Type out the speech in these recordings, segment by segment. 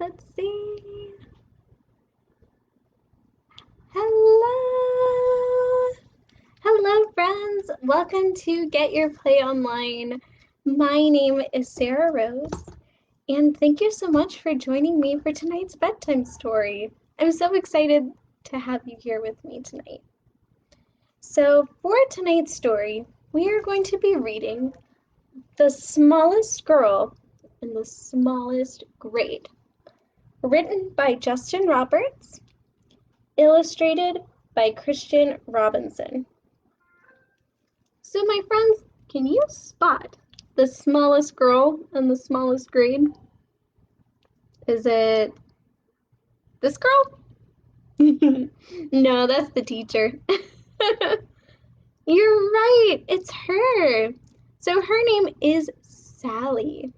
Let's see. Hello. Hello, friends. Welcome to Get Your Play Online. My name is Sarah Rose, and thank you so much for joining me for tonight's bedtime story. I'm so excited to have you here with me tonight. So, for tonight's story, we are going to be reading The Smallest Girl in the Smallest Grade, written by Justin Roberts, illustrated by Christian Robinson. So my friends, can you spot the smallest girl in the smallest grade? Is it this girl? No, that's the teacher. You're right, it's her. So her name is Sally.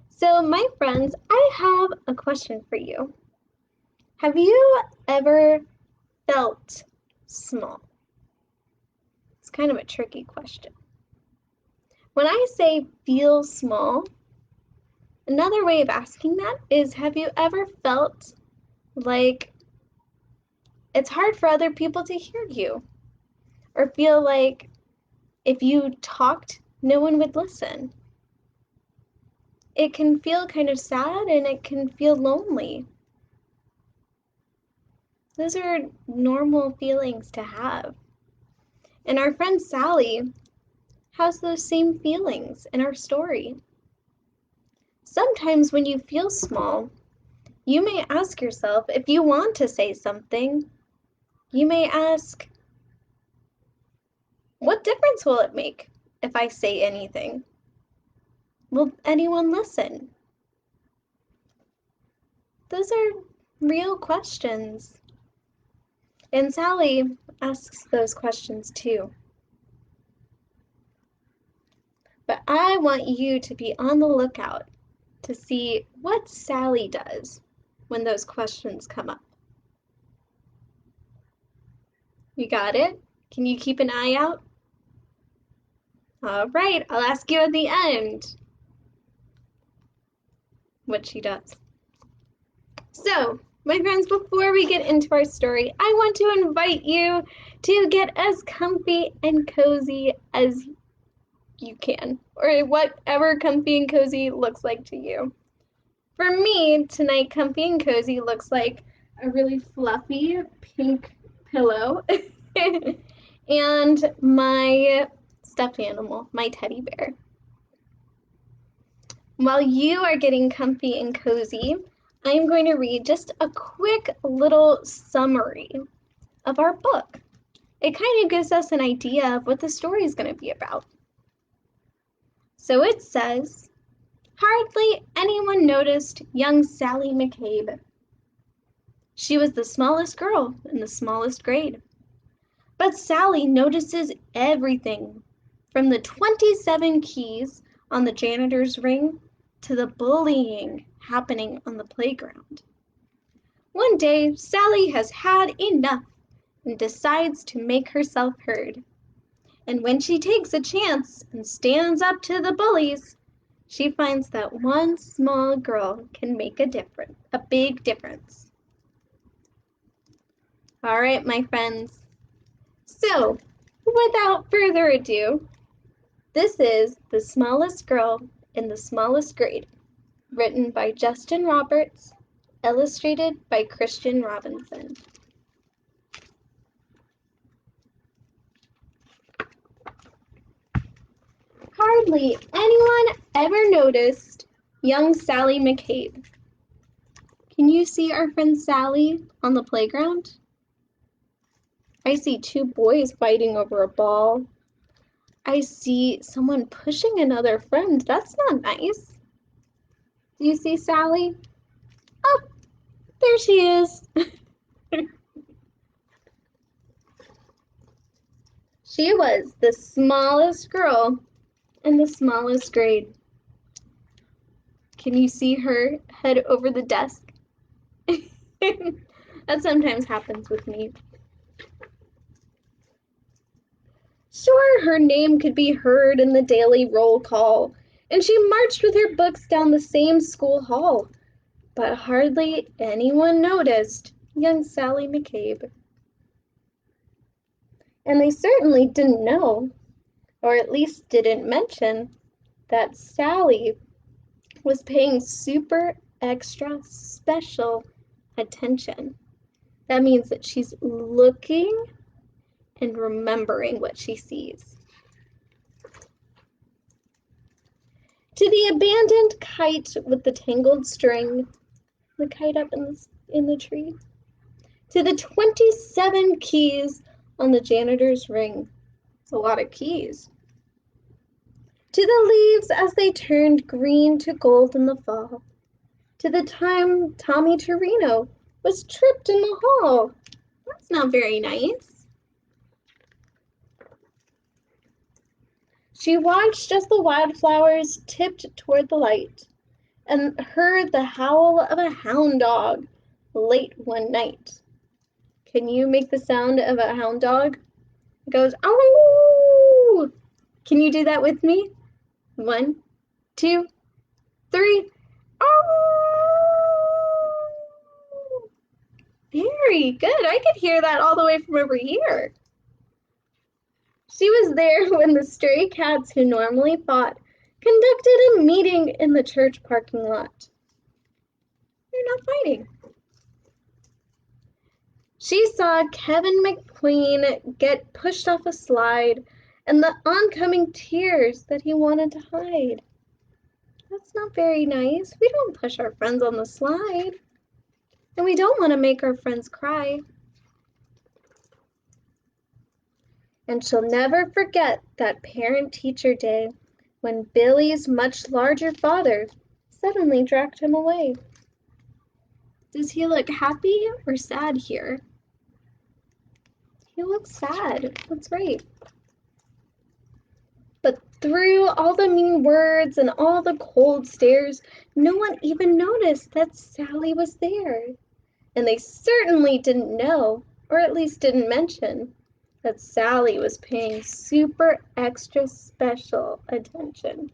So my friends, I have a question for you. Have you ever felt small? It's kind of a tricky question. When I say feel small, another way of asking that is, have you ever felt like it's hard for other people to hear you? Or feel like if you talked, no one would listen? It can feel kind of sad and it can feel lonely. Those are normal feelings to have. And our friend Sally has those same feelings in our story. Sometimes when you feel small, you may ask yourself if you want to say something. You may ask, what difference will it make if I say anything? Will anyone listen? Those are real questions. And Sally asks those questions too. But I want you to be on the lookout to see what Sally does when those questions come up. You got it? Can you keep an eye out? All right, I'll ask you at the end what she does. So, my friends, before we get into our story, I want to invite you to get as comfy and cozy as you can, or whatever comfy and cozy looks like to you. For me, tonight, comfy and cozy looks like a really fluffy pink pillow and my stuffed animal, my teddy bear. While you are getting comfy and cozy, I'm going to read just a quick little summary of our book. It kind of gives us an idea of what the story is going to be about. So it says, hardly anyone noticed young Sally McCabe. She was the smallest girl in the smallest grade. But Sally notices everything, from the 27 keys on the janitor's ring to the bullying happening on the playground. One day, Sally has had enough and decides to make herself heard. And when she takes a chance and stands up to the bullies, she finds that one small girl can make a big difference. All right, my friends. So, without further ado, this is The Smallest Girl in the Smallest Grade, written by Justin Roberts, illustrated by Christian Robinson. Hardly anyone ever noticed young Sally McCabe. Can you see our friend Sally on the playground? I see two boys fighting over a ball. I see someone pushing another friend. That's not nice. Do you see Sally? Oh, there she is. She was the smallest girl in the smallest grade. Can you see her head over the desk? That sometimes happens with me. Sure, her name could be heard in the daily roll call, and she marched with her books down the same school hall. But hardly anyone noticed young Sally McCabe. And they certainly didn't know, or at least didn't mention, that Sally was paying super extra special attention. That means that she's looking and remembering what she sees. To the abandoned kite with the tangled string, the kite up in the tree. To the 27 keys on the janitor's ring. It's a lot of keys. To the leaves as they turned green to gold in the fall. To the time Tommy Torino was tripped in the hall. That's not very nice. She watched as the wildflowers tipped toward the light and heard the howl of a hound dog late one night. Can you make the sound of a hound dog? It goes, ow! Can you do that with me? 1, 2, 3. Oh! Very good. I could hear that all the way from over here. She was there when the stray cats who normally fought conducted a meeting in the church parking lot. They're not fighting. She saw Kevin McQueen get pushed off a slide and the oncoming tears that he wanted to hide. That's not very nice. We don't push our friends on the slide. And we don't want to make our friends cry. And she'll never forget that parent-teacher day when Billy's much larger father suddenly dragged him away. Does he look happy or sad here? He looks sad. That's right. But through all the mean words and all the cold stares, no one even noticed that Sally was there. And they certainly didn't know, or at least didn't mention, that Sally was paying super extra special attention.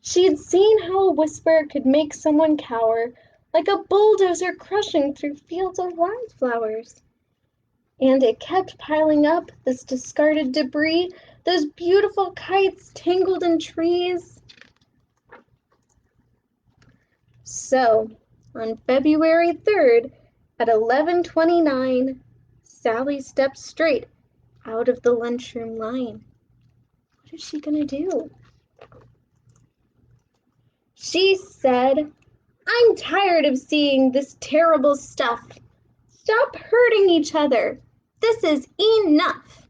She'd seen how a whisper could make someone cower, like a bulldozer crushing through fields of wildflowers. And it kept piling up, this discarded debris, those beautiful kites tangled in trees. So, on February 3rd, at 11:29, Sally stepped straight out of the lunchroom line. What is she gonna do? She said, "I'm tired of seeing this terrible stuff. Stop hurting each other. This is enough."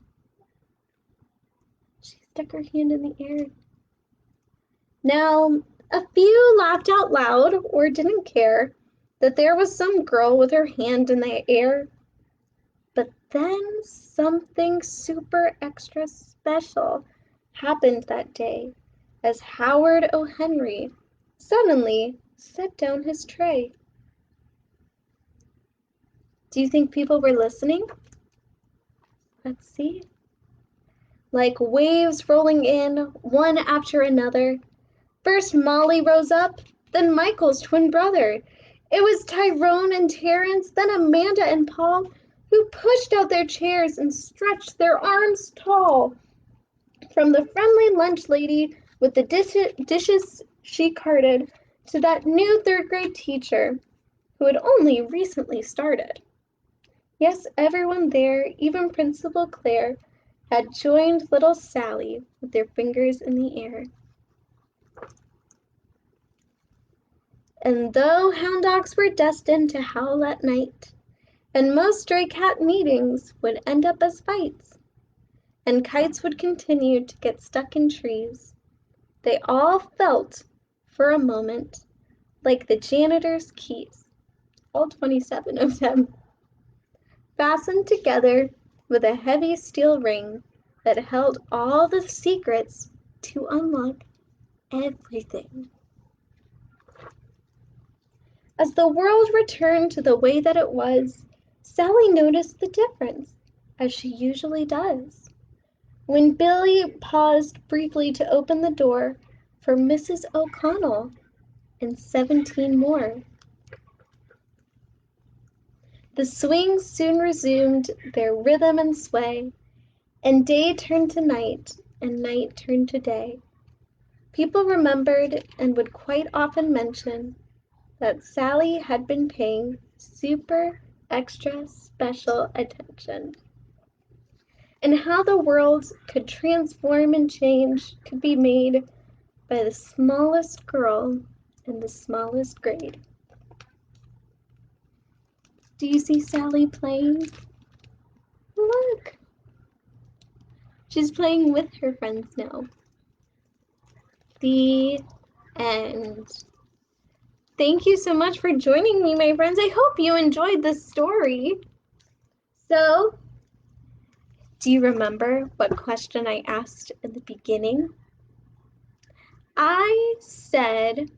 She stuck her hand in the air. Now, a few laughed out loud or didn't care that there was some girl with her hand in the air. But then something super extra special happened that day as Howard O. Henry suddenly set down his tray. Do you think people were listening? Let's see. Like waves rolling in, one after another. First Molly rose up, then Michael's twin brother. It was Tyrone and Terrence, then Amanda and Paul, who pushed out their chairs and stretched their arms tall. From the friendly lunch lady with the dishes she carted to that new third-grade teacher who had only recently started. Yes, everyone there, even Principal Claire, had joined little Sally with their fingers in the air. And though hound dogs were destined to howl at night, and most stray cat meetings would end up as fights, and kites would continue to get stuck in trees, they all felt, for a moment, like the janitor's keys, all 27 of them, fastened together with a heavy steel ring that held all the secrets to unlock everything. As the world returned to the way that it was, Sally noticed the difference, as she usually does. when Billy paused briefly to open the door for Mrs. O'Connell and 17 more. The swings soon resumed their rhythm and sway, and day turned to night, and night turned to day. People remembered and would quite often mention that Sally had been paying super extra special attention, and how the world could transform and change could be made by the smallest girl in the smallest grade. Do you see Sally playing? Look! She's playing with her friends now. The end. Thank you so much for joining me, my friends. I hope you enjoyed this story. So, do you remember what question I asked in the beginning? I said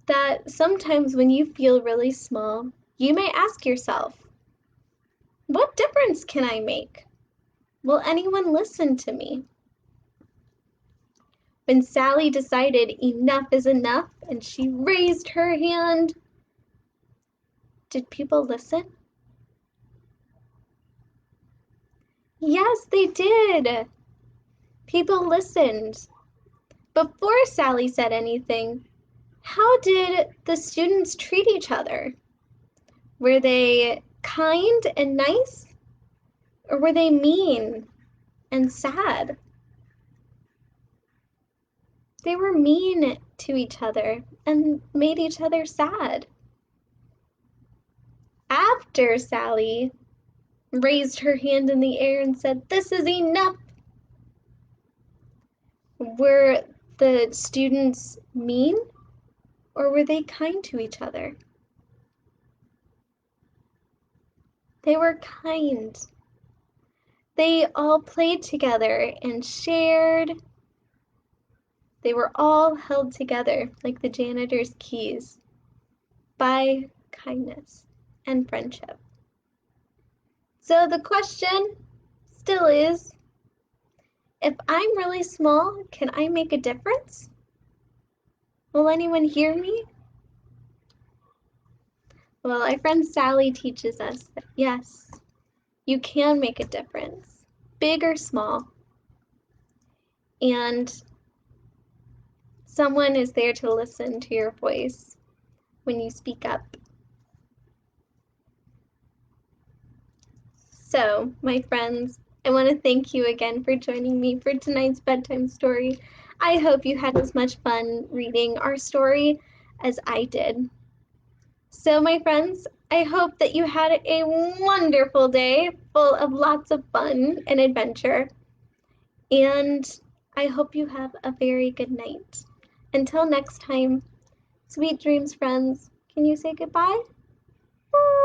that sometimes when you feel really small, you may ask yourself, what difference can I make? Will anyone listen to me? When Sally decided enough is enough and she raised her hand, did people listen? Yes, they did. People listened. Before Sally said anything, how did the students treat each other? Were they kind and nice? Or were they mean and sad? They were mean to each other and made each other sad. After Sally raised her hand in the air and said, "This is enough," were the students mean or were they kind to each other? They were kind. They all played together and shared. They were all held together like the janitor's keys by kindness and friendship. So the question still is, if I'm really small, can I make a difference? Will anyone hear me? Well, our friend Sally teaches us that yes, you can make a difference, big or small. And someone is there to listen to your voice when you speak up. So, my friends, I want to thank you again for joining me for tonight's bedtime story. I hope you had as much fun reading our story as I did. So, my friends, I hope that you had a wonderful day full of lots of fun and adventure. And I hope you have a very good night. Until next time, sweet dreams, friends. Can you say goodbye? Bye.